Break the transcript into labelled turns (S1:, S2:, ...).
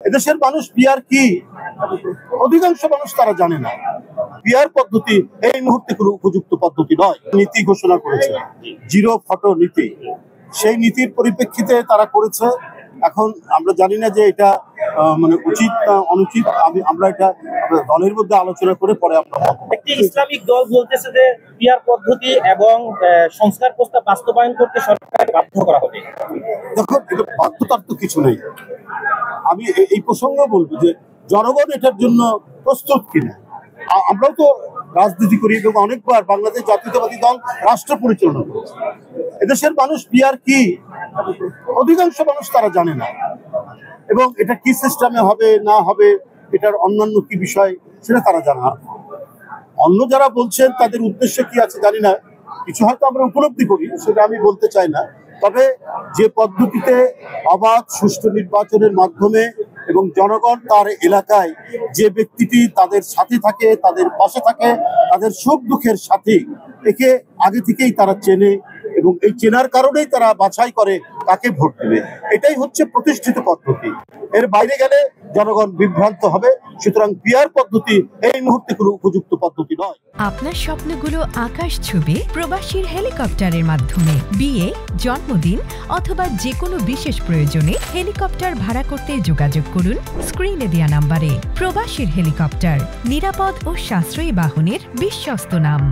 S1: এদেশের মানুষ পিআর কি, অধিকাংশ মানুষ তারা জানে না। পিআর পদ্ধতি এই মুহূর্তে কোনো উপযুক্ত পদ্ধতি নয়। নীতি ঘোষণা করেছে, জিরো ফটো নীতি, সেই নীতির পরিপ্রেক্ষিতে তারা করেছে। এখন আমরা জানি না যে এটা মানে উচিত না অনুচিত। আমরা এটা দলের মধ্যে আলোচনা করে পরে আমরা
S2: একটি ইসলামিক দল বলতেছে যে পিআর পদ্ধতি এবং সংস্কার প্রস্তাব বাস্তবায়ন করতে সরকারকে বাধ্য করা হবে।
S1: দেখুন, এটা বাধ্যতার তো কিছু নেই। আমি এই প্রসঙ্গে বলবো যে জনগণ এটার জন্য প্রস্তুত কিনা। আমরাও তো রাজনীতি করি এবং অনেকবার বাংলাদেশ জাতীয়তাবাদী দল রাষ্ট্র পরিচালনা করেছে। এদেশের মানুষ পিআর কি, অধিকাংশ মানুষ তারা জানে না। এবং এটা কি সিস্টেমে হবে না হবে, এটার অন্যান্য কি বিষয় সেটা তারা জানা। অন্য যারা বলছেন তাদের উদ্দেশ্য কি আছে জানি না, কিছু হয়তো আমরা উপলব্ধি করি, সেটা আমি বলতে চাই না। তবে যে পদ্ধতিতে অবাধ সুষ্ঠু নির্বাচনের মাধ্যমে এবং জনগণ তার এলাকায় যে ব্যক্তিটি তাদের সাথে থাকে, তাদের পাশে থাকে, তাদের সুখ দুঃখের সাথে, একে আগে থেকেই তারা চেনে এবং এই চেনার কারণেই তারা বাছাই করে কাকে ভোট দেবে। এটাই হচ্ছে প্রতিষ্ঠিত পদ্ধতি। এর বাইরে গেলে জনগণ বিভ্রান্ত হবে। সুতরাং পিআর পদ্ধতি এই মুহূর্তে কোনো উপযুক্ত পদ্ধতি নয়।
S3: আপনার স্বপ্নগুলো আকাশ ছুবে প্রবাসীর হেলিকপ্টারের মাধ্যমে। বিয়ে, জন্মদিন অথবা যে কোনো বিশেষ প্রয়োজনে হেলিকপ্টার ভাড়া করতে যোগাযোগ করুন স্ক্রিনে দেয়া নাম্বারে। প্রবাসীর হেলিকপ্টার, নিরাপদ ও সাশ্রয়ী বাহনের বিশ্বস্ত নাম।